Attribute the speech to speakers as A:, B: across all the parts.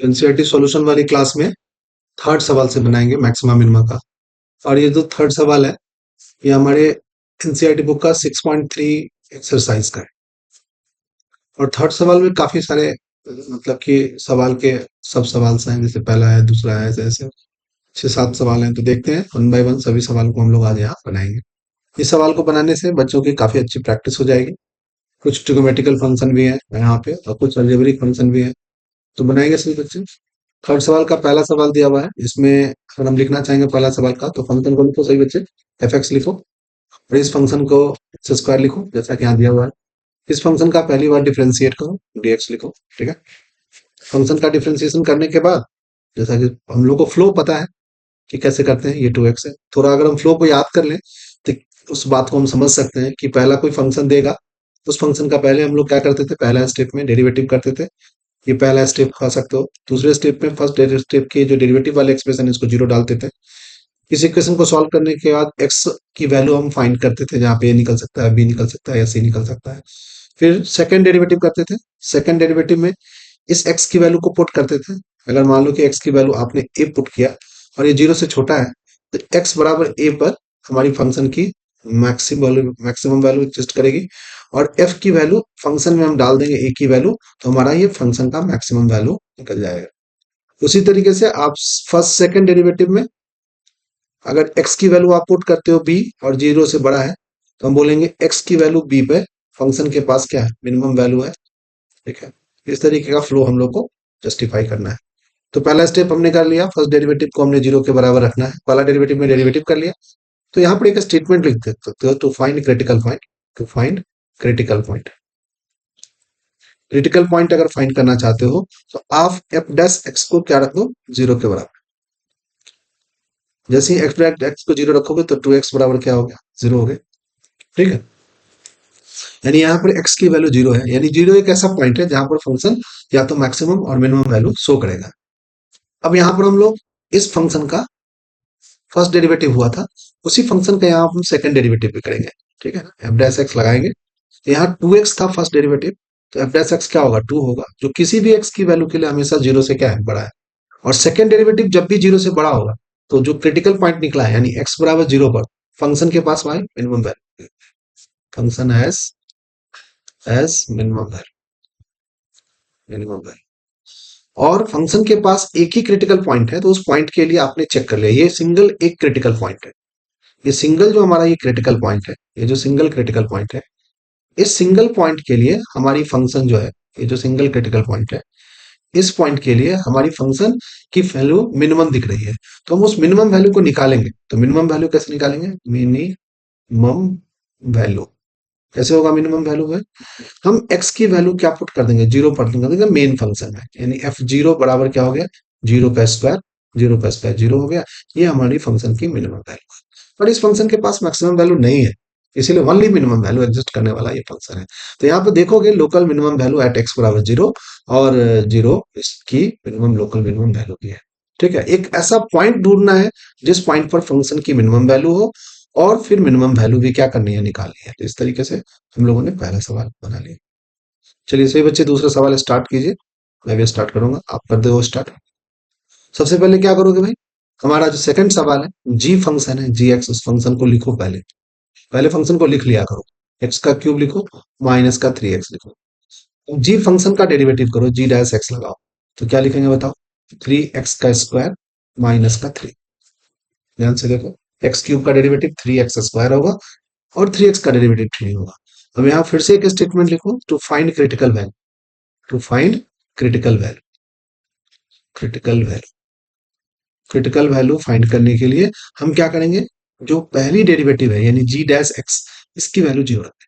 A: NCERT solution वाली class में third सवाल से बनाएंगे मैक्सिमा मिनिमा का। और ये जो थर्ड सवाल है ये हमारे एनसीईआरटी बुक का 6.3 एक्सरसाइज का है। और थर्ड सवाल में काफी सारे मतलब कि सवाल के सब सवाल हैं, जैसे पहला है, दूसरा है, ऐसे ऐसे 6-7 सवाल हैं। तो देखते हैं वन बाय वन सभी सवाल को हम लोग आज यहाँ बनाएंगे। इस सवाल को बनाने से बच्चों की काफी अच्छी प्रैक्टिस हो जाएगी। कुछ ट्रिग्नोमेट्रिकल फंक्शन भी है यहाँ पे और कुछ अलजेब्रिक फंक्शन भी है, तो बनाएंगे सभी बच्चे। थर्ड सवाल का पहला सवाल दिया हुआ है, इसमें अगर हम लिखना चाहेंगे पहला सवाल का तो फंक्शन को लिखो सही बच्चे, एफ एक्स लिखो और इस फंक्शन को एक्स स्क्वायर लिखो जैसा कि यहाँ दिया हुआ है। इस फंक्शन का पहली बार डिफरेंशिएट करो, डीएक्स लिखो। ठीक है, फंक्शन का डिफरेंशिएशन करने के बाद जैसा कि हम लोग को फ्लो पता है कि कैसे करते हैं, ये 2x है। थोड़ा अगर हम फ्लो को याद कर लें तो उस बात को हम समझ सकते हैं कि पहला कोई फंक्शन देगा, उस फंक्शन का पहले हम लोग क्या करते थे, पहला स्टेप में डेरिवेटिव करते थे। ये पहला स्टेप खा सकते हो। दूसरे स्टेप में फर्स्ट स्टेप के जो डेरिवेटिव वाले एक्सप्रेशन है इसको जीरो डालते थे। इस इक्वेशन को सॉल्व करने के बाद एक्स की वैल्यू हम फाइंड करते थे, जहाँ पे ए निकल सकता है, बी निकल सकता है या सी निकल सकता है। फिर सेकंड डेरिवेटिव करते थे। सेकंड डेरिवेटिव में इस एक्स की वैल्यू को पुट करते थे। अगर मान लो कि एक्स की वैल्यू आपने ए पुट किया और ये जीरो से छोटा है तो एक्स बराबर ए पर हमारी फंक्शन की मैक्सिमम वैल्यू एग्जिस्ट करेगी। और एफ की वैल्यू फंक्शन में हम डाल देंगे ए की वैल्यू, तो हमारा ये फंक्शन का मैक्सिमम वैल्यू निकल जाएगा। उसी तरीके से आप फर्स्ट सेकंड डेरिवेटिव में अगर x की वैल्यू आप पुट करते हो b और जीरो से बड़ा है तो हम बोलेंगे x की वैल्यू b पे फंक्शन के पास क्या है, मिनिमम वैल्यू है। ठीक है, इस तरीके का फ्लो हम लोग को जस्टिफाई करना है। तो पहला स्टेप हमने कर लिया, फर्स्ट डेरिवेटिव को हमने जीरो के बराबर रखना है, पहला डेरिवेटिव में डेरिवेटिव कर लिया। तो यहाँ पर एक स्टेटमेंट लिख सकते हो, to find critical point. To find critical point, critical point अगर फाइंड करना चाहते हो तो आप एफ डैश एक्स को क्या रख दो, जीरो के बराबर। जैसे ही एक्स को जीरो रखोगे तो 2x बराबर क्या हो गया, जीरो हो गया। ठीक है, यानी यहाँ पर x की वैल्यू जीरो है, यानी जीरो एक ऐसा पॉइंट है जहां पर फंक्शन या तो मैक्सिमम और मिनिमम वैल्यू शो करेगा। अब यहाँ पर हम लोग इस फंक्शन का फर्स्ट डेरिवेटिव हुआ था, उसी फंक्शन का यहाँ हम सेकंड डेरिवेटिव भी करेंगे। ठीक है ना, एफ डैश एक्स लगाएंगे। तो यहाँ 2x था फर्स्ट डेरिवेटिव, तो एफ डैश एक्स क्या होगा, 2 होगा, जो किसी भी x की वैल्यू के लिए हमेशा जीरो से क्या है, बड़ा है। और सेकंड डेरिवेटिव जब भी जीरो से बड़ा होगा तो जो क्रिटिकल पॉइंट निकला है यानी x बराबर जीरो पर फंक्शन के पास हमारी minimum value, function as minimum value, minimum value. और फंक्शन के पास एक ही क्रिटिकल पॉइंट है, तो उस पॉइंट के लिए आपने चेक कर लिया ये सिंगल एक क्रिटिकल पॉइंट है। ये सिंगल जो हमारा ये क्रिटिकल पॉइंट है, ये जो सिंगल क्रिटिकल पॉइंट है, इस सिंगल पॉइंट के लिए हमारी फंक्शन जो है, ये जो सिंगल क्रिटिकल पॉइंट है, इस पॉइंट के लिए हमारी फंक्शन की वैल्यू मिनिमम दिख रही है। तो हम उस मिनिमम वैल्यू को निकालेंगे। तो मिनिमम वैल्यू कैसे निकालेंगे, मिनिमम वैल्यू कैसे होगा, मिनिमम वैल्यू है हम x की वैल्यू क्या पुट कर देंगे, जीरो पुट कर देंगे मेन फंक्शन में, यानी एफ जीरो बराबर क्या हो गया, जीरो का स्क्वायर, जीरो का स्क्वायर जीरो हो गया। ये हमारी फंक्शन की मिनिमम वैल्यू है। पर इस फंक्शन के पास मैक्सिमम वैल्यू नहीं है, इसीलिए ओनली मिनिमम वैल्यू एग्जिस्ट करने वाला ये फंक्शन है। तो यहाँ पे देखोगे local minimum value at X बराबर जीरो, और जीरो इसकी मिनिमम लोकल मिनिमम वैल्यू भी है। ठीक है, एक ऐसा पॉइंट ढूंढना है जिस पॉइंट पर फंक्शन की मिनिमम वैल्यू हो और फिर मिनिमम वैल्यू भी क्या करनी है, निकालनी है। तो इस तरीके से हम लोगों ने पहला सवाल बना लिया। चलिए सही बच्चे, दूसरा सवाल स्टार्ट कीजिए। मैं भी स्टार्ट करूंगा, आप कर दो स्टार्ट। सबसे पहले क्या करोगे भाई, हमारा जो सेकंड सवाल है जी फंक्शन है, जी एक्स, उस फंक्शन को लिखो पहले। पहले फंक्शन को लिख लिया करो, एक्स का क्यूब लिखो माइनस का 3x लिखो। जी फंक्शन का डेरिवेटिव करो, जी डैश एक्स लगाओ। तो क्या लिखेंगे बताओ, 3x का स्क्वायर माइनस का 3। ध्यान से देखो, एक्स क्यूब का डेरिवेटिव 3x स्क्वायर होगा और 3x का डेरिवेटिव 3 होगा। अब यहाँ फिर से एक स्टेटमेंट लिखो, to find critical value. To find critical value, critical value, critical value find करने के लिए हम क्या करेंगे, जो पहली डेरिवेटिव है यानी जी डैश एक्स, इसकी वैल्यू जीरो रखें।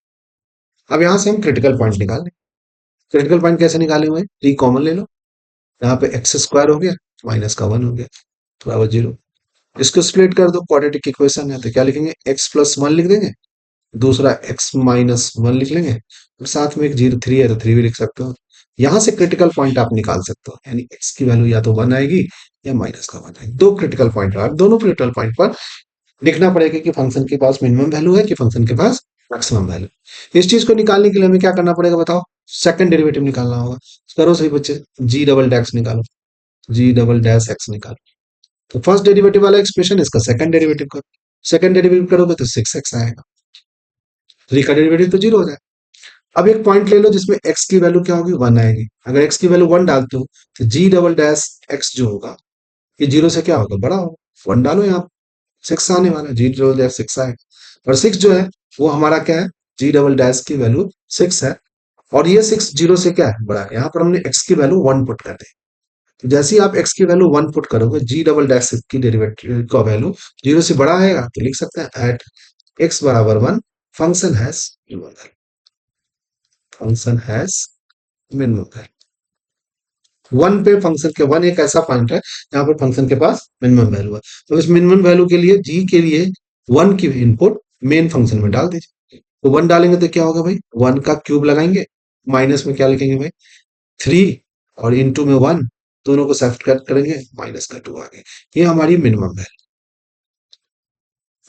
A: अब यहां से हम क्रिटिकल पॉइंट निकाल लें। क्रिटिकल पॉइंट कैसे निकाले हुए, थ्री कॉमन ले लो, यहाँ पे एक्स स्क्वायर हो गया माइनस का 1 हो गया बराबर जीरो। इसको स्प्लिट कर दो, क्वाड्रेटिक इक्वेशन है, तो क्या लिखेंगे, एक्स प्लस वन लिख देंगे, दूसरा एक्स माइनस वन लिख लेंगे, और साथ में एक जीरो थ्री है तो थ्री भी लिख सकते हो। यहां से क्रिटिकल पॉइंट आप निकाल सकते हो, यानी एक्स की वैल्यू या तो वन आएगी या माइनस का वन आएगी। दो क्रिटिकल पॉइंट है, दोनों क्रिटिकल पॉइंट पर लिखना पड़ेगा कि फंक्शन के पास मिनिमम वैल्यू है कि फंक्शन के पास मैक्सिमम वैल्यू। इस चीज को निकालने के लिए हमें क्या करना पड़ेगा बताओ, सेकंड डेरिवेटिव निकालना होगा। करो सही बच्चे, जी डबल डैक्स निकालो। जी डबल डैश एक्स निकालो। तो फर्स्ट डेरिवेटिव वाला एक्सप्रेशन, इसका सेकंड डेरिवेटिव करो। सेकंड डेरिवेटिव करोगे तो 6x आएगा। 3 का डेरिवेटिव तो 0 हो जाएगा। अब एक पॉइंट ले लो जिसमें x की वैल्यू क्या होगी, 1 आएगी। अगर x की वैल्यू 1 डालते हो तो जी डबल डैश एक्स जो होगा ये 0 से क्या होगा, बड़ा होगा। 1 डालो यहाँ, 6 आने वाला है, जी डबल डैश 6 आएगा। और 6 जो है वो हमारा क्या है, जी डबल डैश की वैल्यू 6 है। और ये 6 0 से क्या है, बड़ा है। यहाँ पर हमने x की वैल्यू 1 पुट कर दी। तो जैसे ही आप x की वैल्यू 1 पुट करोगे, जी डबल डैश की डेरिवेटिव का वैल्यू 0 से बड़ा आएगा, तो लिख सकते हैं एट x बराबर 1 function has minimum value. Function has minimum value. 1 पे फंक्शन के 1 एक ऐसा पॉइंट है जहां पर फंक्शन के पास मिनिमम वैल्यू है। तो इस मिनिमम वैल्यू के लिए g के लिए 1 की इनपुट मेन फंक्शन में डाल दीजिए। तो 1 डालेंगे तो क्या होगा भाई, 1 का क्यूब लगाएंगे, माइनस में क्या लिखेंगे भाई, 3, और इनटू में 1, दोनों को सब्ट्रैक्ट करेंगे, माइनस का 2 आ गया। ये हमारी मिनिमम वैल्यू,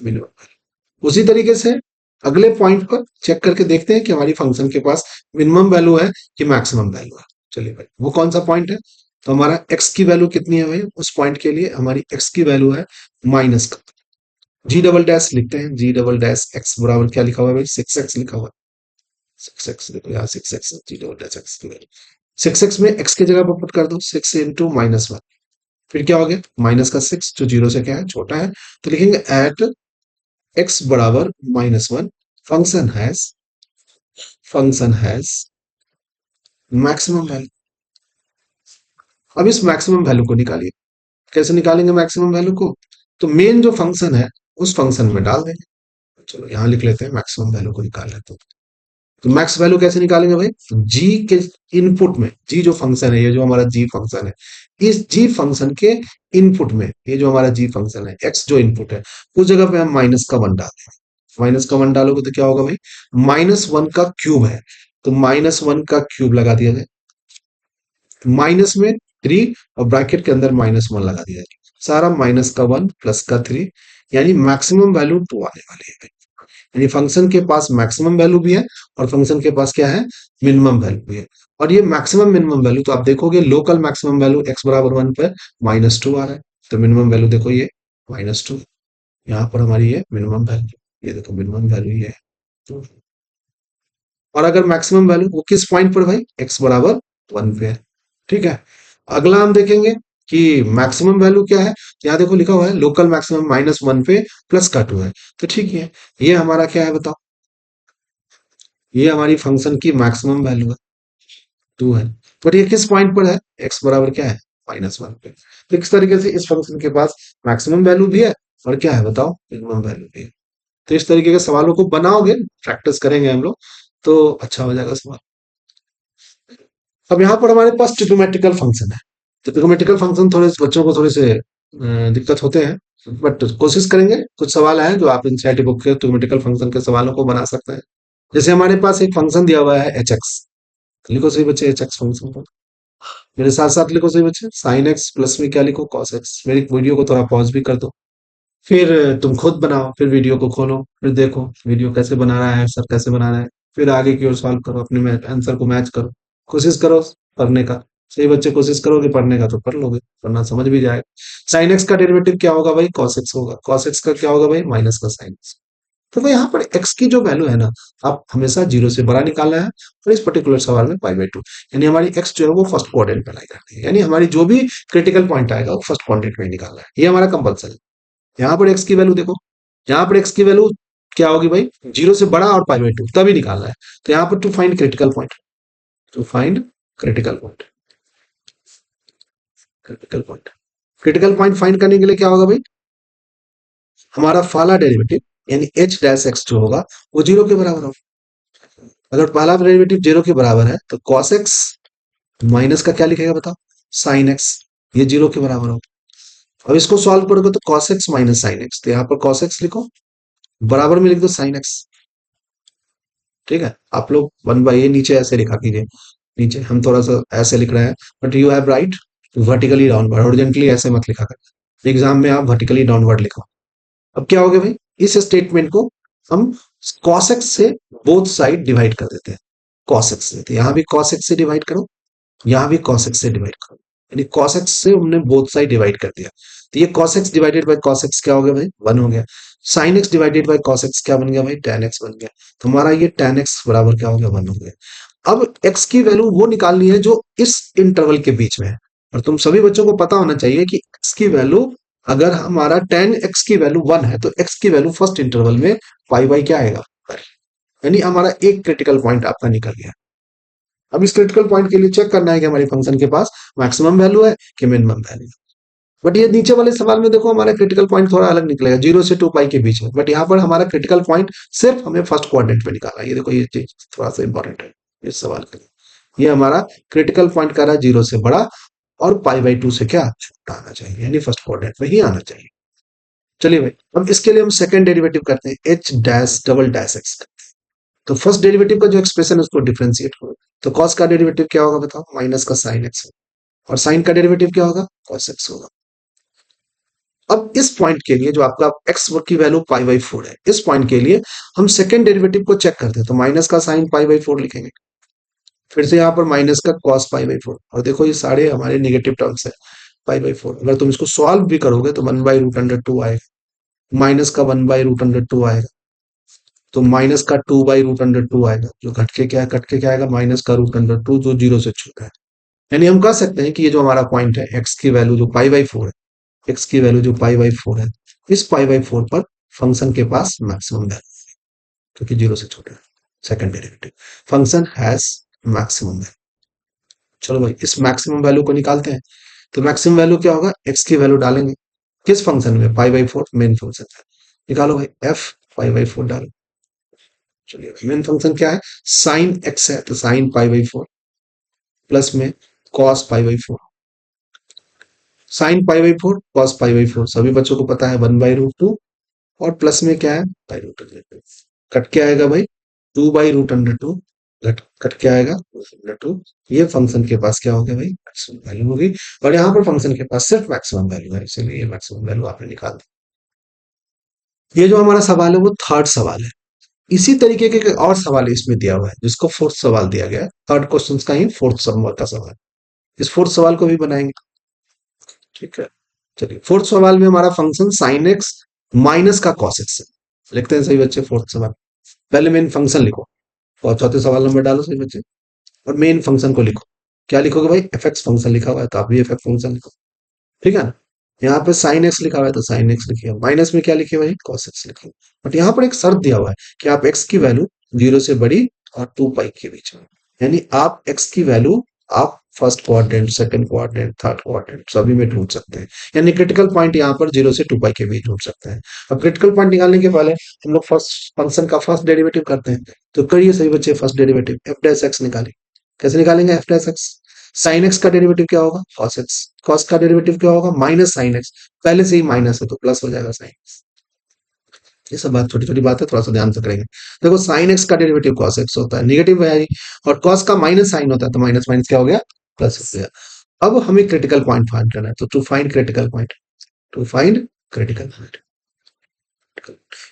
A: मिनिमम वैल्यू। उसी तरीके से अगले पॉइंट पर चेक करके देखते हैं कि हमारी फंक्शन के पास मिनिमम वैल्यू है कि मैक्सिमम वैल्यू है। चलिए भाई, वो कौन सा पॉइंट है, तो हमारा x की वैल्यू कितनी है भाई, उस पॉइंट के लिए हमारी x की वैल्यू है माइनस का, जी डबल डैश लिखते हैं, जी डबल डैश एक्स बराबर क्या लिखा हुआ है भाई, 6x लिखा हुआ है। 6x देखो यहाँ, 6x जी डबल डैश एक्स की वैल्यू 6x में x की जगह पर पुट कर दो, 6 इंटू -1, फिर क्या हो गया, माइनस का 6 जो 0 से क्या है, छोटा है। तो लिखेंगे एट x बराबर -1 फंक्शन हैज मैक्सिमम वैल्यू। अब इस मैक्सिमम वैल्यू को निकालिए। कैसे निकालेंगे मैक्सिमम वैल्यू को, तो मेन जो फंक्शन है उस फंक्शन में डाल देंगे। चलो यहां लिख लेते हैं, मैक्सिमम वैल्यू को निकाल लेते हैं। तो मैक्स वैल्यू कैसे निकालेंगे भाई, जी के इनपुट में, जी जो फंक्शन है, ये जो हमारा जी फंक्शन है, इस जी फंक्शन के इनपुट में, ये जो हमारा जी फंक्शन है, एक्स जो इनपुट है, उस जगह पे हम -1 डाल देंगे। -1 डालोगे तो क्या होगा भाई, -1 का क्यूब है, तो -1 का क्यूब लगा दिया जाए, माइनस में 3, और ब्रैकेट के अंदर -1 लगा दिया जाए, सारा माइनस का 1 प्लस का 3, यानी मैक्सिमम वैल्यू 2 आने वाली है। यानी फंक्शन के पास मैक्सिमम वैल्यू भी है और फंक्शन के पास क्या है, मिनिमम वैल्यू भी है। और ये मैक्सिमम मिनिमम वैल्यू तो आप देखोगे लोकल मैक्सिमम वैल्यू x बराबर 1 पर -2 आ रहा है, तो मिनिमम वैल्यू देखो ये -2, यहाँ पर हमारी ये मिनिमम वैल्यू, ये देखो मिनिमम वैल्यू ये है। तो और अगर मैक्सिमम वैल्यू वो किस पॉइंट पर भाई, x बराबर 1 पे है। ठीक है, अगला हम देखेंगे कि मैक्सिमम वैल्यू क्या है। यहाँ देखो लिखा हुआ है लोकल मैक्सिमम -1 पे प्लस का 2 है, तो ठीक है, ये हमारा क्या है बताओ, ये हमारी फंक्शन की मैक्सिमम वैल्यू है, 2 है। बट ये किस पॉइंट पर है, x बराबर क्या है, -1 पे। तो इस तरीके से इस फंक्शन के पास मैक्सिमम वैल्यू भी है और क्या है बताओ, मिनिमम वैल्यू भी है। तो इस तरीके के सवालों को बनाओगे, प्रैक्टिस करेंगे हम लोग, तो अच्छा हो जाएगा सवाल। अब यहाँ पर हमारे पास ट्रिग्नोमेट्रिकल फंक्शन है। तो ट्रिग्नोमेट्रिकल फंक्शन थोड़े बच्चों को थोड़े से दिक्कत होते हैं, बट कोशिश करेंगे। कुछ सवाल है जो आप एनसीईआरटी बुक के ट्रिग्नोमेट्रिकल फंक्शन के सवालों को बना सकते हैं। जैसे हमारे पास एक फंक्शन दिया हुआ है एच एक्स, लिखो सही बच्चे एच एक्स फंक्शन को, मेरे साथ साथ लिखो सही बच्चे, साइन एक्स प्लस में क्या लिखो, कॉस एक्स। मेरी वीडियो को थोड़ा पॉज भी कर दो, फिर तुम खुद बनाओ, फिर वीडियो को खोलो, फिर देखो वीडियो कैसे बना रहा है सर, कैसे बना रहा है, फिर आगे की ओर सॉल्व करो, अपने आंसर को मैच करो, कोशिश करो पढ़ने का। सही बच्चे कोशिश करोगे पढ़ने का तो पढ़ लोगे, पढ़ना समझ भी जाएगा। साइन एक्स का डेरिवेटिव क्या होगा भाई, कॉस एक्स होगा। कॉस एक्स का क्या होगा भाई, माइनस का साइन एक्स। तो भाई यहाँ पर एक्स की जो वैल्यू है ना, आप हमेशा 0 से बड़ा निकालना है, और इस पर्टिकुलर सवाल में π/2, यानी हमारी एक्स जो है वो फर्स्ट क्वाड्रेंट में लाई जाती है, यानी हमारी जो भी क्रिटिकल पॉइंट आएगा वो फर्स्ट क्वाड्रेंट में ही निकालना है, ये हमारा कंपल्सरी है। यहाँ पर एक्स की वैल्यू देखो, यहाँ पर एक्स की वैल्यू क्या होगी भाई, 0 से बड़ा और π/2 तभी निकालना है। तो यहाँ पर to find critical point, to find critical point, critical point, critical point find करने के लिए क्या होगा भाई, हमारा पहला डेरिवेटिव यानी एच डैश एक्स जो होगा वो 0 के बराबर होगा। अगर पहला डेरिवेटिव 0 के बराबर है तो कॉस एक्स माइनस का क्या लिखेगा बताओ, साइन एक्स, ये 0 के बराबर होगा। अब इसको सॉल्व करोगे तो cos x minus sine x, तो यहाँ पर कॉस एक्स लिखो, बराबर में लिख दो साइन एक्स। ठीक है, आप लोग 1/a नीचे ऐसे लिखा कीजिए, नीचे हम थोड़ा सा ऐसे लिख रहे हैं, but you have right vertically downward, horizontally ऐसे मत लिखा कर, एग्जाम में आप वर्टिकली डाउनवर्ड लिखो। अब क्या हो गया भाई, इस स्टेटमेंट को हम cos x से बोथ साइड डिवाइड कर देते हैं, cos x से, तो यहाँ भी cos x से डिवाइड करो, यहाँ भी cos x से डिवाइड करो। यानी cos x से हमने बोथ साइड डिवाइड कर दिया, तो ये cos x divided by cos x क्या हो गया भाई, 1 हो गया। sin x divided by cos x क्या बन गया भाई, tan x बन गया। तो हमारा ये tan x बराबर क्या हो गया, 1 हो गया। अब x की वैल्यू वो निकालनी है जो इस इंटरवल के बीच में है, और तुम सभी बच्चों को पता होना चाहिए कि x की वैल्यू, अगर हमारा tan x की वैल्यू 1 है तो x की वैल्यू फर्स्ट इंटरवल में पाई बाई क्या आएगा, यानी हमारा एक क्रिटिकल पॉइंट आपका निकल गया। अब इस क्रिटिकल पॉइंट के लिए चेक करना है कि हमारे फंक्शन के पास मैक्सिमम वैल्यू है कि मिनिमम वैल्यू। बट ये नीचे वाले सवाल में देखो हमारा क्रिटिकल पॉइंट थोड़ा अलग निकलेगा, 0 से 2 पाई के बीच में, बट यहाँ पर हमारा क्रिटिकल पॉइंट सिर्फ हमें फर्स्ट क्वाड्रेंट में निकालना है। ये देखो, ये चीज थोड़ा सा इंपॉर्टेंट है इस सवाल के लिए। ये हमारा क्रिटिकल पॉइंट कर रहा है 0 से बड़ा और पाई बाई 2 से क्या छोटा आना चाहिए, यानी फर्स्ट क्वाड्रेंट में ही आना चाहिए। चलिए भाई, अब इसके लिए हम सेकंड डेरिवेटिव करते हैं, H dash double dash x. तो फर्स्ट डेरिवेटिव का जो एक्सप्रेशन है उसको डिफरेंशिएट करो। तो कॉस का डेरिवेटिव क्या होगा बताओ, माइनस का साइन एक्स, और साइन का डेरिवेटिव क्या होगा, कॉस एक्स होगा। अब इस पॉइंट के लिए जो आपका एक्स की वैल्यू पाई बाई 4 है, इस पॉइंट के लिए हम सेकंड डेरिवेटिव को चेक करते हैं। तो माइनस का साइन पाई बाई 4 लिखेंगे, फिर से यहाँ पर माइनस का कॉस पाई बाई 4, और देखो ये सारे हमारे नेगेटिव टर्म्स है। पाई बाई 4 अगर तुम इसको सॉल्व भी करोगे तो 1/√2 आएगा, माइनस का 1/√2 आएगा, तो माइनस का 2/√2 आएगा, जो कट के क्या आएगा, माइनस का √2 जो 0 से छोटा है। यानी हम कह सकते हैं कि ये जो हमारा पॉइंट है, एक्स की वैल्यू जो पाई बाई 4 है, एक्स की वैल्यू जो पाई बाई 4 है, इस पाई बाई 4 पर फंक्शन के पास मैक्सिमम वैल्यू, क्योंकि 0 से छोटा है, second derivative, function has maximum value. चलो भाई, इस मैक्सिमम वैल्यू को निकालते हैं। तो मैक्सिमम वैल्यू क्या होगा, एक्स की वैल्यू डालेंगे किस फंक्शन में, पाई बाई 4 मेन फंक्शन है। निकालो भाई, एफ पाई बाई 4 डालो। चलिए, मेन फंक्शन क्या है, साइन एक्स है, तो साइन पाई बाई 4 प्लस में cos pi by 4, sine pi by 4 cos pi by 4 सभी बच्चों को पता है 1/√2, और प्लस में क्या है, by root under two. Cut के आएगा भाई, 2/√2, कट के आएगा √2। ये फंक्शन के पास क्या हो गया भाई, मैक्सिमम वैल्यू होगी, और यहाँ पर फंक्शन के पास सिर्फ मैक्सिमम वैल्यू है, इसलिए ये मैक्सिमम वैल्यू आपने निकाल दी। ये जो हमारा सवाल है वो थर्ड सवाल है। इसी तरीके के और सवाल इसमें दिया हुआ है, जिसको फोर्थ सवाल दिया गया है, थर्ड क्वेश्चन का ही फोर्थ नंबर का सवाल। इस फोर्थ सवाल को भी बनाएंगे, ठीक है। चलिए, फोर्थ सवाल में हमारा फंक्शन साइन एक्स माइनस का कॉस एक्स है। लिखते हैं सही बच्चे, फोर्थ सवाल पहले मेन फंक्शन लिखो, और चौथे सवाल नंबर डालो सही बच्चे, और मेन फंक्शन को लिखो। क्या लिखोगे भाई, एफ एक्स फंक्शन लिखा हुआ है तो आप भी एफ एक्स फंक्शन लिखो, ठीक है ना। यहाँ पे साइन एक्स लिखा हुआ है तो साइन एक्स लिखिए, माइनस में क्या लिखे भाई, कॉस एक्स लिखिए। बट यहाँ पर एक शर्त दिया हुआ है कि आप एक्स की वैल्यू 0 से बड़ी और 2 पाई के बीच में, यानी आप एक्स की वैल्यू आप first quadrant, second quadrant, third quadrant सभी में ढूंढ सकते हैं, यानी क्रिटिकल पॉइंट यहाँ पर 0 से 2 पाई के बीच ढूंढ सकते हैं। अब क्रिटिकल पॉइंट निकालने के पहले हम लोग फर्स्ट फंक्शन का फर्स्ट डेरिवेटिव करते हैं। तो करिए सही बच्चे, first derivative F dash x निकालें। कैसे निकालेंगे F dash x, sine x का डेरिवेटिव क्या होगा, कॉस एक्स, कॉस का डेरिवेटिव क्या होगा, माइनस साइन एक्स, पहले से ही माइनस है तो प्लस हो जाएगा साइन एक्स। ये सब बात छोटी छोटी बात है, थोड़ा सा ध्यान से करेंगे। देखो, साइन एक्स का डेरिवेटिव कॉस एक्स होता है, निगेटिव है, और कॉस का माइनस साइन होता है तो माइनस माइनस क्या हो गया, प्लस हो गया। अब हमें क्रिटिकल पॉइंट फाइंड करना है, तो to find critical point, to find critical point,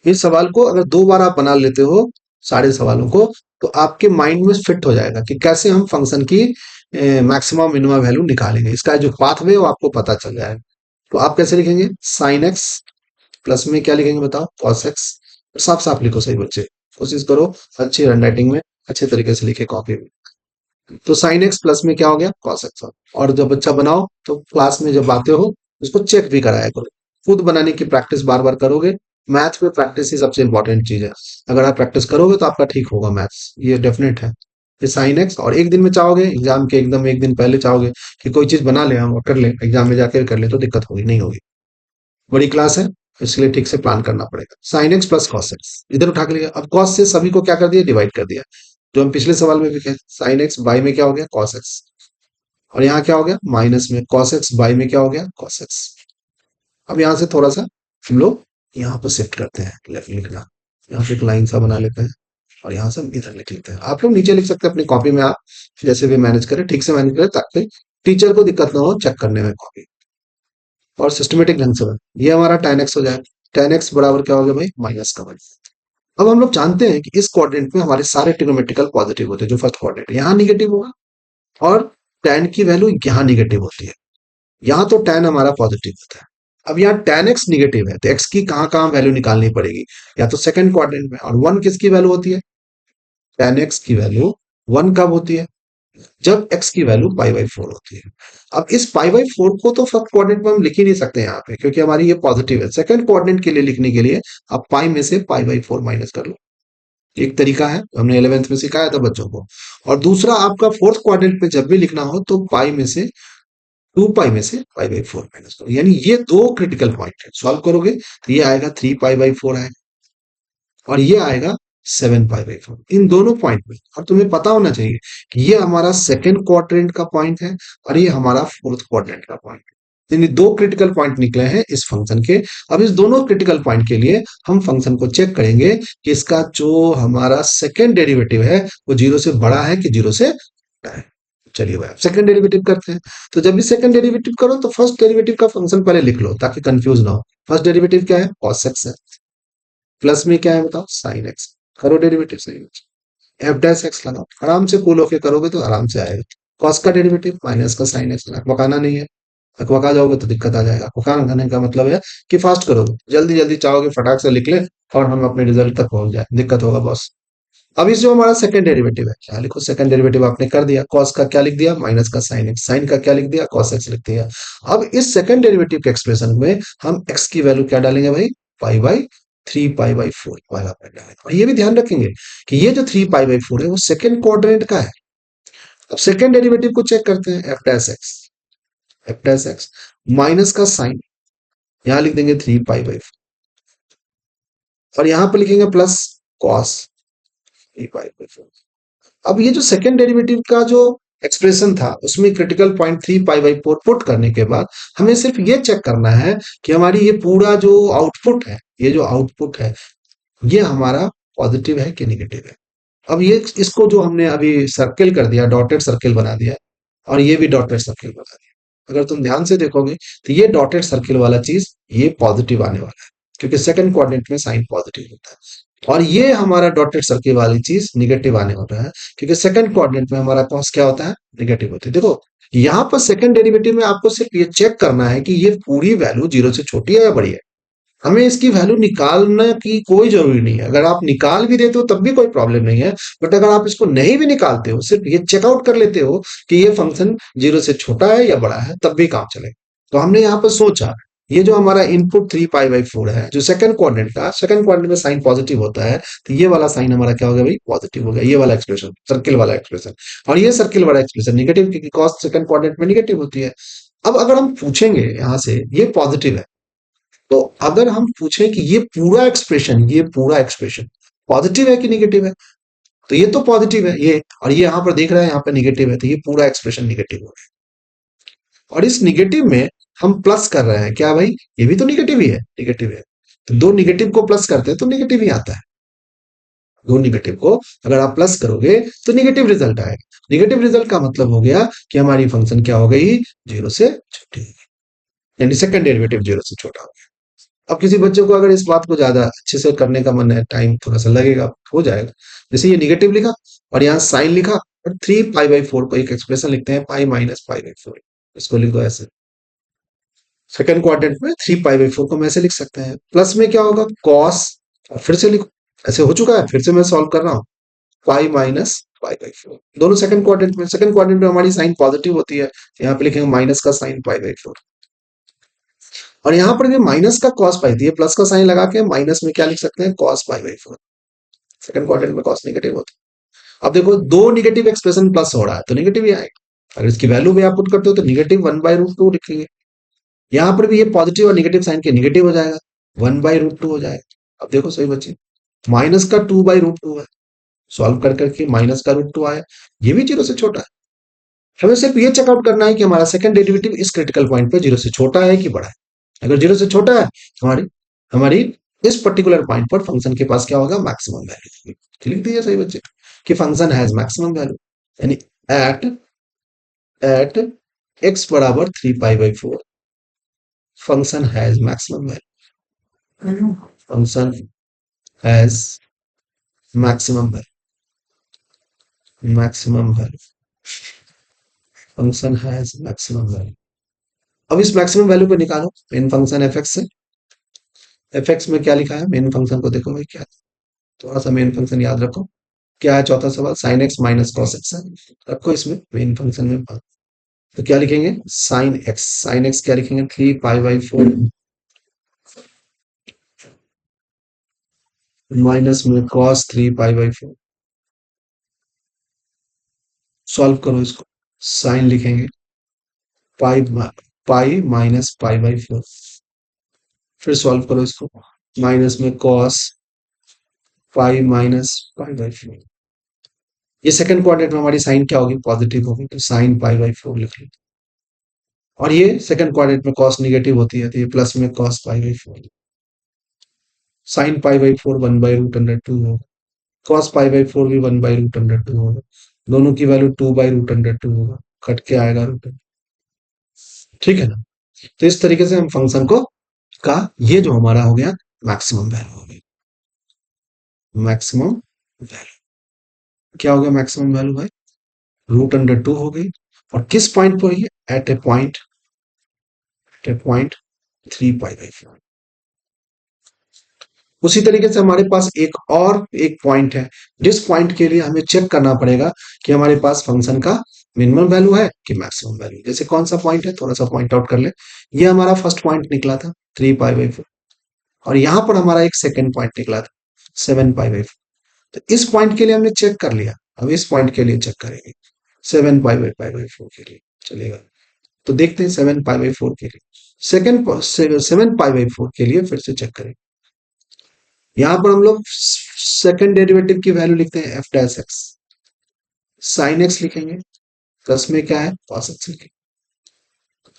A: इस सवाल को अगर 2 बार आप बना लेते हो सारे सवालों को, तो आपके माइंड में फिट हो जाएगा कि कैसे हम फंक्शन की मैक्सिमम मिनिमम वैल्यू निकालेंगे। इसका जो पाथवे है वो आपको पता चल जाएगा। तो आप कैसे लिखेंगे, साइन एक्स प्लस में क्या लिखेंगे बताओ, कॉस एक्स। साफ साफ लिखो सही बच्चे, कोशिश करो अच्छी हैंड राइटिंग में अच्छे तरीके से लिखे कॉपी में। तो साइन एक्स प्लस में क्या हो गया, कॉस एक्स। और जब बच्चा बनाओ तो क्लास में जब आते हो उसको चेक भी कराया करो, खुद बनाने की प्रैक्टिस बार बार करोगे। मैथ में प्रैक्टिस ही सबसे इंपॉर्टेंट चीज है, अगर आप प्रैक्टिस करोगे तो आपका ठीक होगा मैथ्स, ये डेफिनेट है। ये साइन एक्स, और एक दिन में चाहोगे एग्जाम के एकदम एक दिन पहले चाहोगे कि कोई चीज बना ले हम और कर ले, एग्जाम में जाकर कर ले, तो दिक्कत होगी नहीं होगी। बड़ी क्लास है, इसलिए ठीक से प्लान करना पड़ेगा। Sine x plus cos x इधर उठा के लिया, अब कॉस से सभी को क्या कर दिया, डिवाइड कर दिया। जो हम पिछले सवाल में भी कहे, साइन एक्स बाई में क्या हो गया, कॉस एक्स, और यहाँ क्या हो गया, माइनस में कॉस एक्स बाई में क्या हो गया, कॉस एक्स। अब यहाँ से थोड़ा सा हम लोग यहाँ पर शिफ्ट करते हैं, लेफ्ट लिखना, यहाँ पे एक लाइन सा बना लेते हैं, और यहाँ से हम इधर लिख लेते हैं। आप लोग नीचे लिख सकते हैं अपनी कॉपी में, आप जैसे भी मैनेज करें ठीक से मैनेज करें, ताकि टीचर को दिक्कत ना हो चेक करने में कॉपी, और सिस्टमेटिक ढंग से बने। ये हमारा tan x हो जाएगा, tan x बराबर क्या हो गया भाई, माइनस का 1। अब हम लोग जानते हैं कि इस क्वाड्रेंट में हमारे सारे ट्रिग्नोमेट्रिकल पॉजिटिव होते हैं, जो फर्स्ट क्वाड्रेंट है यहाँ निगेटिव होगा, और tan की वैल्यू यहाँ निगेटिव होती है। यहाँ तो tan हमारा पॉजिटिव होता है। अब यहाँ tan x निगेटिव है, तो x की कहाँ कहाँ वैल्यू निकालनी पड़ेगी, या तो सेकंड क्वाड्रेंट में। और वन किसकी वैल्यू होती है, tan x की वैल्यू वन कब होती है, जब x की वैल्यू पाई बाई फोर होती है। अब इस पाई बाई फोर को तो फर्स्ट क्वाड्रेंट में हम लिख ही नहीं सकते यहाँ पे, क्योंकि हमारी ये पॉजिटिव है। सेकंड क्वाड्रेंट के लिए लिखने के लिए आप पाई में से पाई बाई फोर माइनस कर लो, एक तरीका है, हमने 11th में सिखाया था बच्चों को। और दूसरा आपका फोर्थ क्वाड्रेंट पे जब भी लिखना हो तो पाई में से, टू पाई में से पाई बाई फोर माइनस करो। यानी ये दो क्रिटिकल पॉइंट है, सॉल्व करोगे तो ये आएगा थ्री पाई बाई फोर आएगा, और ये आएगा सेवन पाई बाई फोर, इन दोनों पॉइंट में। और तुम्हें पता होना चाहिए कि ये हमारा सेकंड क्वाड्रेंट का पॉइंट है और ये हमारा फोर्थ क्वाड्रेंट का पॉइंट है। यानी दो क्रिटिकल पॉइंट निकले हैं इस फंक्शन के। अब इस दोनों क्रिटिकल पॉइंट के लिए हम फंक्शन को चेक करेंगे कि इसका जो हमारा सेकंड डेरिवेटिव है वो जीरो से बड़ा है कि जीरो से छोटा है। चलिए भाई सेकंड डेरिवेटिव करते हैं। तो जब भी सेकंड डेरिवेटिव करो तो फर्स्ट डेरिवेटिव का फंक्शन पहले लिख लो ताकि कंफ्यूज ना हो। फर्स्ट डेरिवेटिव क्या है, cos x है, प्लस में क्या है बताओ, साइन एक्स। करो डेरिवेटिव सही, एफ डैश एक्स लगाओ, आराम से कूल होके करोगे तो आराम से आएगा। कॉस का डेरिवेटिव माइनस का साइन एक्स, अकबकाना नहीं है, अकबका जाओगे तो दिक्कत आ जाएगा। अकबकाना करने का मतलब है कि फास्ट करोगे, जल्दी जल्दी चाहोगे फटाक से लिख ले और हम अपने रिजल्ट तक पहुंच जाए, दिक्कत होगा बॉस। अब इस जो हमारा सेकंड डेरिवेटिव है, क्या लिखो, सेकंड डेरिवेटिव आपने कर दिया, कॉस का क्या लिख दिया, माइनस का साइन एक्स, साइन का क्या लिख दिया, कॉस एक्स लिख दिया। अब इस सेकंड डेरिवेटिव के एक्सप्रेशन में हम एक्स की वैल्यू क्या डालेंगे भाई, pi by three pi by four वाला पाई डालेंगे। और ये भी ध्यान रखेंगे कि ये जो थ्री पाई बाई फोर है वो सेकंड क्वाड्रेंट का है। अब सेकंड डेरिवेटिव को चेक करते हैं, F dash x, F dash x minus का साइन, यहां लिख देंगे थ्री पाई बाई फोर, और यहां पर लिखेंगे plus cos three pi by four. अब ये जो सेकंड डेरिवेटिव का जो एक्सप्रेशन था उसमें critical point three pi by four put करने के बाद हमें सिर्फ ये चेक करना है कि हमारी ये पूरा जो आउटपुट है, ये जो आउटपुट है ये हमारा पॉजिटिव है कि निगेटिव है। अब ये इसको जो हमने अभी सर्किल कर दिया, डॉटेड सर्किल बना दिया, और ये भी डॉटेड सर्किल बना दिया। अगर तुम ध्यान से देखोगे तो ये डॉटेड सर्किल वाला चीज ये पॉजिटिव आने वाला है, क्योंकि सेकंड क्वाड्रेंट में साइन पॉजिटिव होता है। और ये हमारा डॉटेड सर्किल वाली चीज निगेटिव आने वाला है, क्योंकि सेकंड क्वाड्रेंट में हमारा कॉस क्या होता है, निगेटिव होती है। देखो यहाँ पर सेकंड डेरिवेटिव में आपको सिर्फ ये चेक करना है कि ये पूरी वैल्यू जीरो से छोटी है या बड़ी है। हमें इसकी वैल्यू निकालने की कोई जरूरी नहीं है, अगर आप निकाल भी देते हो तब भी कोई प्रॉब्लम नहीं है। बट अगर आप इसको नहीं भी निकालते हो, सिर्फ ये चेकआउट कर लेते हो कि ये फंक्शन जीरो से छोटा है या बड़ा है, तब भी काम चलेगा। तो हमने यहाँ पर सोचा ये जो हमारा input three pi by four है, जो सेकंड क्वाड्रेंट का, सेकंड क्वाड्रेंट में साइन पॉजिटिव होता है, तो ये वाला साइन हमारा क्या हो गया भाई, पॉजिटिव हो गया, ये वाला एक्सप्रेशन, सर्किल वाला एक्सप्रेशन। और ये सर्किल वाला एक्सप्रेशन निगेटिव, क्योंकि कॉस सेकंड क्वाड्रेंट में निगेटिव होती है। अब अगर हम पूछेंगे यहाँ से ये पॉजिटिव है, तो अगर हम पूछें कि ये पूरा एक्सप्रेशन पॉजिटिव है कि निगेटिव है, तो ये तो पॉजिटिव है ये, और ये यहाँ पर देख रहे हैं यहाँ पर निगेटिव है, तो ये पूरा एक्सप्रेशन निगेटिव हो गया। और इस निगेटिव में हम प्लस कर रहे हैं क्या भाई, ये भी तो निगेटिव ही है, निगेटिव है। तो दो निगेटिव को प्लस करते हैं तो निगेटिव ही आता है। दो निगेटिव को अगर आप प्लस करोगे तो निगेटिव रिजल्ट आएगा। निगेटिव रिजल्ट का मतलब हो गया कि हमारी फंक्शन क्या हो गई, जीरो से छोटी हो गई, यानी सेकंड डेरिवेटिव जीरो से छोटा हो गया। अब किसी बच्चे को अगर इस बात को ज्यादा अच्छे से करने का मन है, टाइम थोड़ा सा लगेगा, हो जाएगा। जैसे ये निगेटिव लिखा और यहाँ साइन लिखा, और थ्री पाई बाई फोर को एक एक्सप्रेशन लिखते हैं, pi minus pi by four, इसको लिखो ऐसे। सेकंड क्वाड्रेंट में थ्री पाई बाई फोर को हम ऐसे लिख सकते हैं, प्लस में क्या होगा, कॉस, और फिर से लिखो, ऐसे हो चुका है, फिर से मैं सॉल्व कर रहा हूँ, pi minus pi by four, दोनों सेकंड क्वाड्रेंट में। सेकंड क्वाड्रेंट में हमारी साइन पॉजिटिव होती है, यहाँ पे लिखेंगे माइनस का साइन पाई बाई फोर। और यहाँ पर भी माइनस का कॉस पाई थी, प्लस का साइन लगा के माइनस में क्या लिख सकते हैं, cos pi by four. Second quadrant में कॉस नेगेटिव होता है। अब देखो दो निगेटिव एक्सप्रेशन प्लस हो रहा है तो निगेटिव ही आएगा। अगर इसकी वैल्यू भी आप पुट करते हो तो negative one by root two लिखेंगे, यहाँ पर भी ये पॉजिटिव और निगेटिव साइन के निगेटिव हो जाएगा, वन बाई रूट टू हो जाएगा। अब देखो सही बच्चे, माइनस का टू बाई रूट टू है, सॉल्व कर करके माइनस का रूट टू आया, ये भी जीरो से छोटा है। हमें सिर्फ ये चेकआउट करना है कि हमारा सेकंड डेरिवेटिव इस क्रिटिकल पॉइंट पे जीरो से छोटा है कि बड़ा है। अगर जीरो से छोटा है तो हमारी हमारी इस पर्टिकुलर पॉइंट पर फंक्शन के पास क्या होगा, मैक्सिमम वैल्यू। लिख दिया सही बच्चे कि फंक्शन हैज मैक्सिमम वैल्यू, यानी एट एट एक्स बराबर three pi by four, function has maximum value, function has maximum value, maximum value, function has maximum value. अब इस मैक्सिमम वैल्यू को निकालो मेन फंक्शन एफ एक्स से। F x में क्या लिखा है मेन फंक्शन को देखो भाई क्या, थोड़ा सा मेन फंक्शन याद रखो। क्या है चौथा सवाल, sine x minus cos x है, रखो इसमें मेन फंक्शन में। तो क्या लिखेंगे साइन एक्स, साइन एक्स क्या लिखेंगे 3 पाई बाई 4 माइनस में कॉस 3 पाई बाई 4। सॉल्व करो इसको, साइन लिखेंगे पाई, पाई माइनस पाई बाई 4। फिर सॉल्व करो इसको, माइनस में cos pi minus pi by 4। ये सेकंड क्वाड्रेंट में हमारी साइन क्या होगी पॉजिटिव होगी, तो साइन पाई बाई 4 लिख लो। और ये सेकंड क्वाड्रेंट में कॉस निगेटिव होती है, तो ये प्लस में cos pi by 4। Sine pi by 4 1/√2 होगा, कॉस पाई बाई 4 भी 1/√2 होगा, दोनों की वैल्यू 2/√2 होगा, कट के आएगा रूट। ठीक है ना। तो इस तरीके से हम फंक्शन को का ये जो हमारा हो गया मैक्सिमम वैल्यू हो गई, मैक्सिमम वैल्यू क्या हो गया मैक्सिमम वैल्यू भाई √2 हो गई। और किस पॉइंट पर है, at a point, at a point 3 pi by 4। उसी तरीके से हमारे पास एक पॉइंट है, जिस पॉइंट के लिए हमें चेक करना पड़ेगा कि हमारे पास फंक्शन का मिनिमम वैल्यू है कि मैक्सिमम वैल्यू। जैसे कौन सा पॉइंट है थोड़ा सा पॉइंट आउट कर ले। ये हमारा फर्स्ट पॉइंट निकला था 3 पाई बाई 4, और यहां पर हमारा एक सेकेंड पॉइंट निकला था 7 पाई बाई 4। तो इस पॉइंट के लिए हमने चेक कर लिया, अब इस पॉइंट के लिए चेक करेंगे 7 पाई बाई 4 के लिए चलेगा। तो देखते हैं 7 पाई बाई 4 के लिए, सेकेंड 7 पाई बाई 4 के लिए फिर से चेक करेंगे। यहां पर हम लोग सेकंड डेरिवेटिव की वैल्यू लिखते हैं F dash x, sine x लिखेंगे, प्लस में क्या है कॉस एक्स लिखेंगे।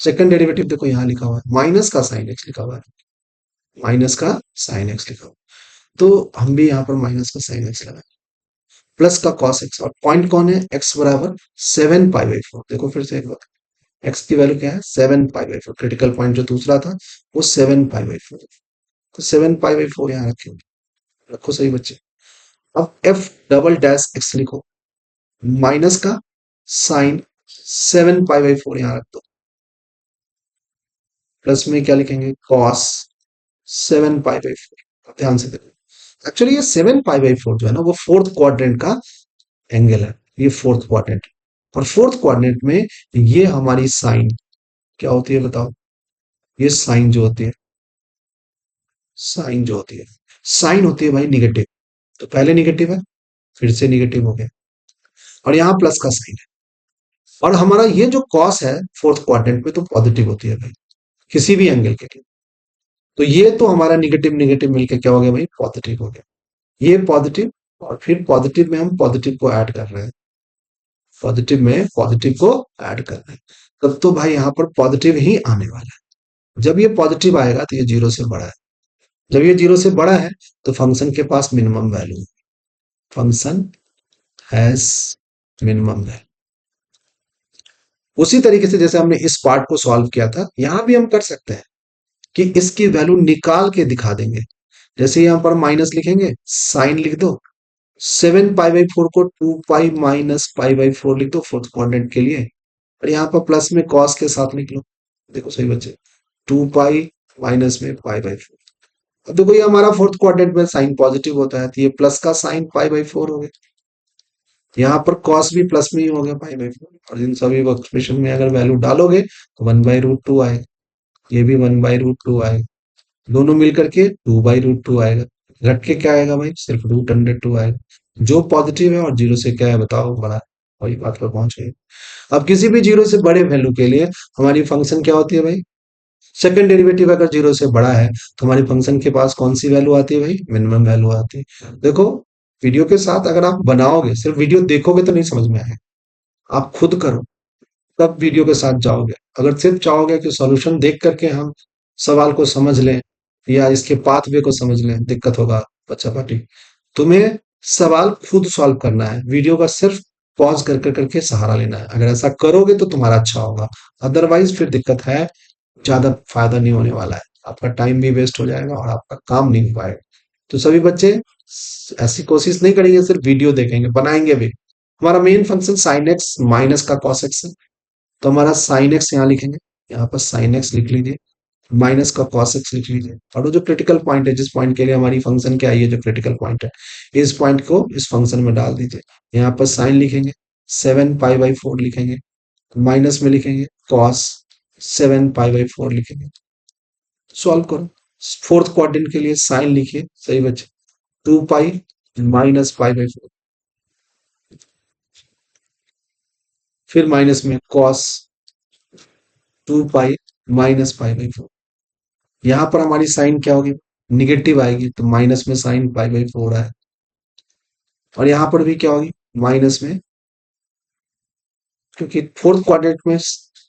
A: सेकंड डेरिवेटिव देखो यहां लिखा हुआ है माइनस का साइन एक्स लिखा हुआ है, माइनस का साइन एक्स लिखा हुआ है। तो हम भी यहाँ पर माइनस का साइन एक्स लगाए, प्लस का कॉस एक्स, और पॉइंट कौन है एक्स बराबर 7 पाई बाई 4। देखो फिर से एक बार, एक्स की वैल्यू क्या है 7 पाई बाई 4, क्रिटिकल पॉइंट जो दूसरा था वो 7 पाई बाई 4। तो 7 पाई बाई 4 यहाँ रखे, रखो सही बच्चे। अब एफ डबल डैश एक्स लिखो, माइनस का साइन 7 पाई बाई 4 यहाँ रख दो, प्लस में क्या लिखेंगे कॉस 7 पाई बाई 4। ध्यान से देखो, एक्चुअली ये 7 पाई बाई 4 जो है ना वो फोर्थ क्वाड्रेंट का एंगल है, ये फोर्थ क्वाड्रेंट। और फोर्थ क्वाड्रेंट में ये हमारी साइन क्या होती है बताओ, ये साइन जो होती है, साइन जो होती है, साइन होती है भाई निगेटिव। तो पहले निगेटिव है, फिर से निगेटिव हो गया, और यहाँ प्लस का साइन है। और हमारा ये जो कॉस है फोर्थ क्वाड्रेंट में तो पॉजिटिव होती है भाई किसी भी एंगल के लिए। तो ये तो हमारा निगेटिव निगेटिव मिलकर क्या हो गया भाई पॉजिटिव हो गया, ये पॉजिटिव, और फिर पॉजिटिव में हम पॉजिटिव को ऐड कर रहे हैं, पॉजिटिव में पॉजिटिव को ऐड कर रहे हैं, तब तो भाई यहाँ पर पॉजिटिव ही आने वाला है। जब ये पॉजिटिव आएगा तो ये जीरो से बड़ा है, जब ये जीरो से बड़ा है तो फंक्शन के पास minimum value, function has minimum value. उसी तरीके से जैसे हमने इस पार्ट को सॉल्व किया था यहां भी हम कर सकते हैं कि इसकी वैल्यू निकाल के दिखा देंगे। जैसे यहां पर माइनस लिखेंगे, साइन लिख दो, 7 पाई बाई 4 को 2 पाई माइनस पाई बाई 4 लिख दो फोर्थ क्वाड्रेंट के लिए, और यहाँ पर प्लस में कॉस के साथ लिख लो। देखो सही बच्चे, 2 पाई माइनस में पाई बाई 4। अब देखो ये हमारा फोर्थ क्वाड्रेंट में साइन पॉजिटिव होता है, तो ये प्लस का साइन पाई बाई 4 हो गया, यहाँ पर कॉस भी प्लस में ही हो गया पाई बाई 4। और इन सभी एक्सप्रेशन में अगर वैल्यू डालोगे तो 1/√2 आएगा, ये भी 1/√2 आएगा, दोनों मिलकर के 2/√2 आएगा, घट के क्या आएगा भाई सिर्फ √2 आएगा। जो पॉजिटिव है और जीरो से क्या है बताओ बड़ा है, वही बात पर पहुंच गए। अब किसी भी जीरो से बड़े वैल्यू के लिए हमारी फंक्शन क्या होती है भाई, सेकंड डेरिवेटिव अगर जीरो से बड़ा है तो हमारी फंक्शन के पास कौन सी वैल्यू आती है भाई मिनिमम वैल्यू आती है। देखो वीडियो के साथ अगर आप बनाओगे, सिर्फ वीडियो देखोगे तो नहीं समझ में आएगा, आप खुद करो तब वीडियो के साथ जाओगे। अगर सिर्फ चाहोगे कि सॉल्यूशन देख करके हम सवाल को समझ लें या इसके पाथवे को समझ लें, दिक्कत होगा बच्चा पार्टी। तुम्हें सवाल खुद सॉल्व करना है, वीडियो का सिर्फ पॉज कर कर करके सहारा लेना है। अगर ऐसा करोगे तो तुम्हारा अच्छा होगा, अदरवाइज फिर दिक्कत है, ज्यादा फायदा नहीं होने वाला है, आपका टाइम भी वेस्ट हो जाएगा और आपका काम नहीं हो पाएगा। तो सभी बच्चे ऐसी कोशिश नहीं करेंगे, सिर्फ वीडियो देखेंगे, बनाएंगे भी। हमारा main function sine x minus का कॉस एक्स है, तो हमारा साइन एक्स यहाँ लिखेंगे, यहाँ पर साइन एक्स लिख लीजिए, माइनस का कॉस एक्स लिख लीजिए, और वो जो क्रिटिकल पॉइंट है, जिस पॉइंट के लिए हमारी फंक्शन क्या आई है, जो क्रिटिकल पॉइंट है, इस पॉइंट को इस फंक्शन में डाल दीजिए। यहाँ पर साइन लिखेंगे, 7 पाई बाई 4 लिखेंगे, माइनस में लिखेंगे कॉस 7 पाई बाई 4 लिखेंगे। सॉल्व करो। फोर्थ क्वाड्रेंट के लिए साइन लिखिए, सही बच्चे, 2 पाई माइनस पाई बाई 4, फिर माइनस में cos 2 pi minus pi by 4। यहाँ पर हमारी साइन क्या होगी, निगेटिव आएगी, तो माइनस में साइन पाई बाई 4 आए, और यहाँ पर भी क्या होगी, माइनस में, क्योंकि फोर्थ क्वाड्रेंट में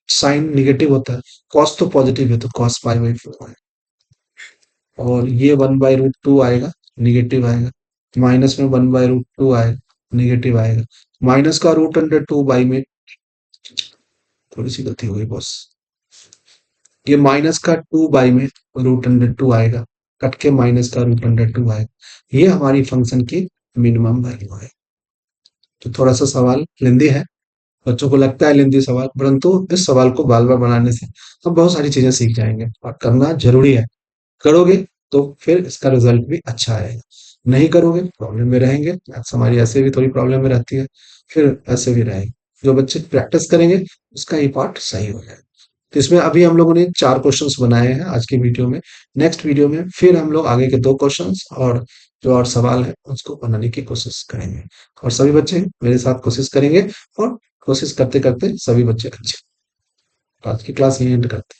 A: साइन निगेटिव होता है, कॉस तो पॉजिटिव है, तो कॉस पाई बाई 4 है, और ये 1/√2 आएगा, निगेटिव आएगा, माइनस में 1/√2 आएगा, निगेटिव आएगा, माइनस का रूट अंडर 2 बाई में, थोड़ी सी गलती हो गई बॉस, ये माइनस का 2 बाई में √2 आएगा, कट के माइनस का √2 आएगा, ये हमारी फंक्शन की मिनिमम वैल्यू है। तो थोड़ा सा सवाल लेंदी है, बच्चों को लगता है लेंदी सवाल, परंतु इस सवाल को बार बार बनाने से हम बहुत सारी चीजें सीख जाएंगे, और करना जरूरी है। करोगे तो फिर इसका रिजल्ट भी अच्छा आएगा, नहीं करोगे प्रॉब्लम में रहेंगे। मैथ्स हमारी ऐसे भी थोड़ी प्रॉब्लम में रहती है, फिर ऐसे भी रहेंगे। जो बच्चे प्रैक्टिस करेंगे उसका ये पार्ट सही हो जाएगा। तो इसमें अभी हम लोगों ने 4 क्वेश्चंस बनाए हैं आज की वीडियो में। नेक्स्ट वीडियो में फिर हम लोग आगे के 2 क्वेश्चंस और जो और सवाल है उसको बनाने की कोशिश करेंगे, और सभी बच्चे मेरे साथ कोशिश करेंगे, और कोशिश करते करते सभी बच्चे अच्छे। आज की क्लास यही एंड करते हैं।